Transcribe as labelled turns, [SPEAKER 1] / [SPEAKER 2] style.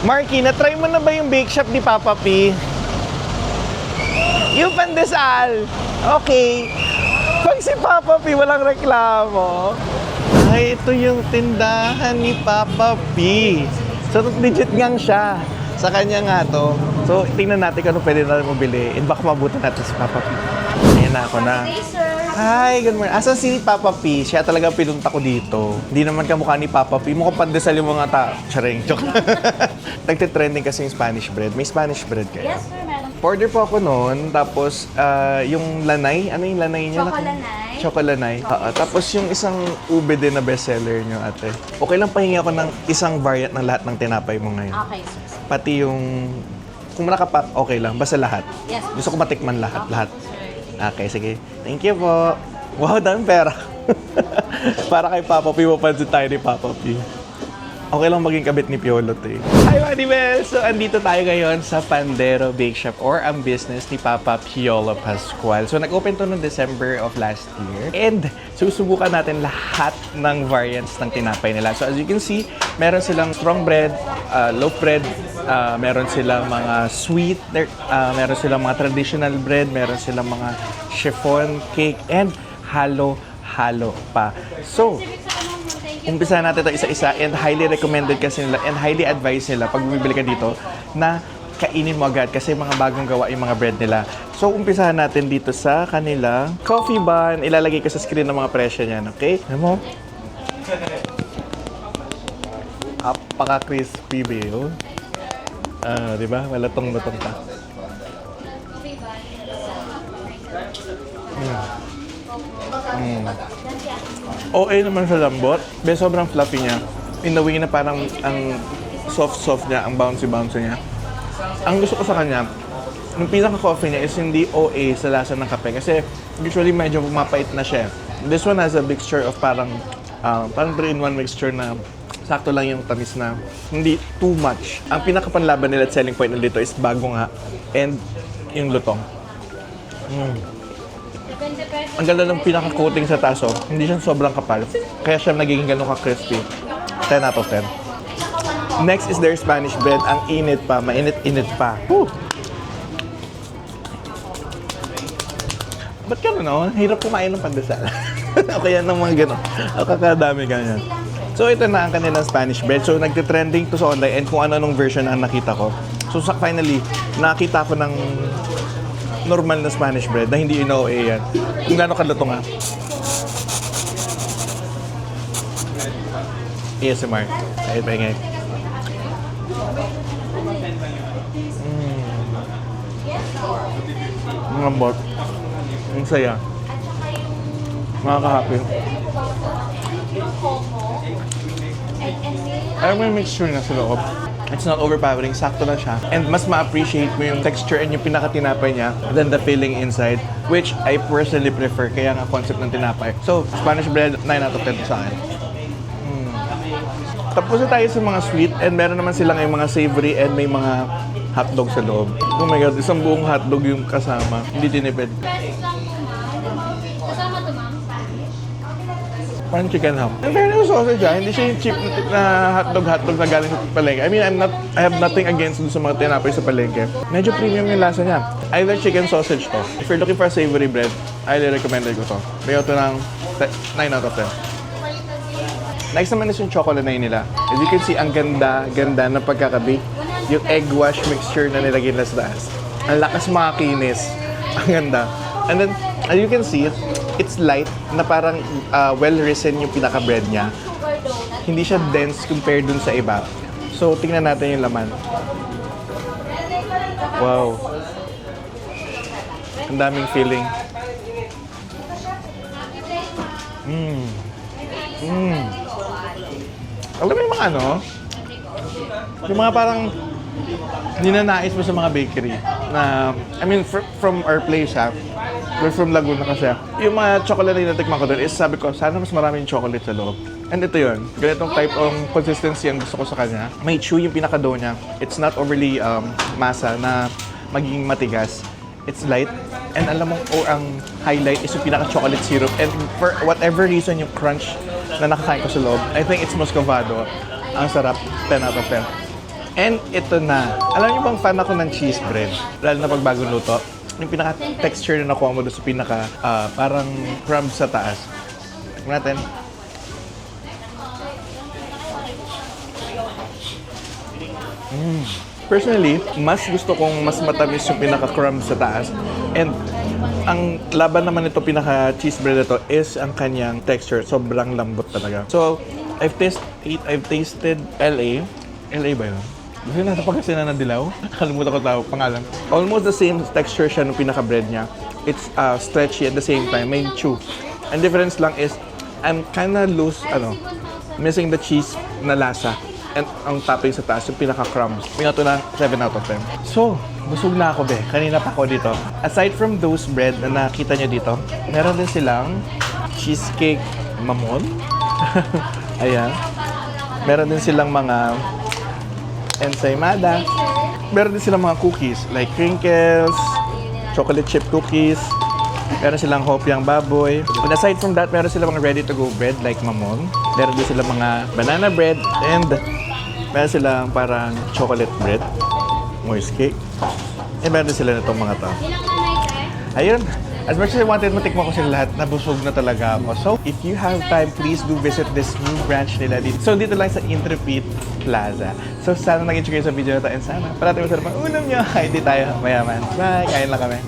[SPEAKER 1] Marky, na-try mo na ba yung bake shop ni Papa P? Yung pandesal. Okay. Pag si Papa P walang reklamo. Ay, ito yung tindahan ni Papa P. So, legit ngang siya. Sa kanya nga to. So, tingnan natin kung ano pwede natin mabili. And baka mabutan natin si Papa P. Ayan na ako na. Hi, good morning. Asan si Papa P? Siya talaga pinunta ko dito. Hindi naman kamukha ni Papa P. Mukhang pandesal yung mga tao. Charing, joke. Nagtitrending kasi yung Spanish bread. May Spanish bread kayo?
[SPEAKER 2] Yes, sir, meron.
[SPEAKER 1] Order po ako noon. Tapos, yung lanay. Ano yung lanay niya?
[SPEAKER 2] Chocolanay.
[SPEAKER 1] Chocolanay. Tapos yung isang ube din na bestseller niyo, ate. Okay lang pahingi ako ng isang variant ng lahat ng tinapay mo ngayon.
[SPEAKER 2] Okay, sir.
[SPEAKER 1] Pati yung... Kung nakapak, okay lang. Basta lahat.
[SPEAKER 2] Yes.
[SPEAKER 1] Gusto ko matikman lahat. Lahat. Okay, sige. Thank you po. Wow, daming pera. Para kay Papa P, mapansin tayo ni Papa P. Okay lang maging kabit ni Piolo to eh. Hi, Manibel! So, andito tayo ngayon sa Pandero Bake Shop or ang business ni Papa Piolo Pascual. So, nag-open to noong December of last year. And susubukan natin lahat ng variants ng tinapay nila. So, as you can see, meron silang strong bread, loaf bread, meron silang mga sweet, meron silang mga traditional bread, meron silang mga chiffon cake, and halo-halo pa. So, umpisa natin ito isa-isa and highly recommended kasi nila and highly advised nila pag bumibili ka dito na kainin mo agad kasi mga bagong gawa yung mga bread nila. So, umpisahan natin dito sa kanila coffee bun. Ilalagay ko sa screen ng mga presyo niyan, okay? Alam mo? Apaka-crispy, Bill. Di ba? Malatong-latong pa. Okay naman sa lambot. Pero sobrang fluffy niya. In the way na parang ang soft-soft niya, ang bouncy-bouncy niya. Ang gusto ko sa kanya, yung pinaka-coffee niya is hindi OA sa lasa ng kape. Kasi usually medyo mapait na siya. This one has a mixture of parang 3-in-1 mixture na sakto lang yung tamis na hindi too much. Ang pinaka-panlaban nila at selling point nila dito is bago nga and yung lutong. Ang ganda ng pinaka-coating sa taso. Hindi siya sobrang kapal. Kaya siya nagiging ganun ka-crispy. 10 out of 10. Next is their Spanish bread. Ang init pa. Mainit-init pa. Woo! Ba't gano'n, no? Hirap kumain ng pandesal. O kaya ng mga gano'n. O kakadami ganyan. So, ito na ang kanilang Spanish bread. So, nagtitrending to sa online and kung ano-anong version ang nakita ko. So, finally, nakita ko ng normal na Spanish bread na hindi ino-OA yan. Kung gano'n kalutong nga. ASMR. Ay, pahingay. Ang lambot. Ang saya. Makaka-happy. Alam mo yung mixture na sa loob. It's not overpowering, sakto lang siya. And mas ma-appreciate mo yung texture and yung pinaka-tinapay niya than the filling inside, which I personally prefer. Kaya nga concept ng tinapay. So, Spanish bread, 9 out of 10 sa akin. Tapos na tayo sa mga sweet and meron naman sila ngayong mga savory and may mga hotdog sa loob. Oh my God, isang buong hotdog yung kasama. Hindi tinipid.
[SPEAKER 2] Kasama to, ma'am?
[SPEAKER 1] Parang chicken ham. And fairness yung sausage hindi siya yung cheap na hotdog na galing sa palengke. I mean, I have nothing against dun sa mga tinapay sa palengke. Medyo premium yung lasa niya. Either chicken sausage to. If you're looking for a savory bread, highly recommended ko to. Bigyan to ng 9 out of 10. Next naman is yung chocolanay nila. As you can see, ang ganda ng pagkakabake. Yung egg wash mixture na nilagay nila sa taas. Ang lakas makinis. Ang ganda. And then, as you can see, it's light na parang well-risen yung pinaka-bread niya. Hindi siya dense compared dun sa iba. So, tingnan natin yung laman. Wow. Ang daming filling. Alam mo yung mga ano? Yung mga parang ninanais mo sa mga bakery na, I mean, from our place we're from Laguna kasi. Yung mga chocolate na natikman ko doon is sabi ko, sana mas maraming chocolate sa loob. And ito yun, ganitong type of consistency ang gusto ko sa kanya. May chew yung pinaka-dough niya. It's not overly masa na magiging matigas. It's light. And alam mo, ang highlight is yung pinaka-chocolate syrup. And for whatever reason, yung crunch na nakakain ko sa loob, I think it's Muscovado. Ang sarap, 10 out of 10. And ito na. Alam niyo bang fan ako ng cheese bread? Lalo na pag bagong luto. Yung pinaka-texture na nakuha mo doon sa pinaka parang crumb sa taas. Tignan natin. Personally, mas gusto kong mas matamis yung pinaka-crumb sa taas. And ang laban naman nito pinaka-cheese bread ito is ang kanyang texture. Sobrang lambot talaga. So, I've tasted LA. LA ba yun? Gusto na ito pagkasina ng dilaw? Kalimutan ko tawag, pangalan. Almost the same texture siya nung pinaka-bread niya. It's stretchy at the same time. May chew. Ang difference lang is, I'm kinda missing the cheese na lasa. And ang topping sa taas, yung pinaka-crumbs. Ito na 7 out of 10. So, busog na ako, be. Kanina pa ako dito. Aside from those bread na nakita nyo dito, meron din silang cheesecake mamon. Ayan. Meron din silang mga ensaymada. Meron din silang mga cookies, like crinkles, chocolate chip cookies. Meron silang hopyang baboy. And aside from that, meron silang mga ready-to-go bread like mamon. Meron din silang mga banana bread. And meron silang parang chocolate bread, moist cake. And meron din sila nitong mga to. Ayun. As much as I wanted matikman ko sila lahat, nabusog na talaga ako. So, if you have time, please do visit this new branch nila dito. So, dito lang sa Intrepid Plaza. So, sana nag-enjoy kayo sa video na to. And sana, parating mo sa ulam nyo. Hindi tayo mayaman. Bye! Kain lang kami.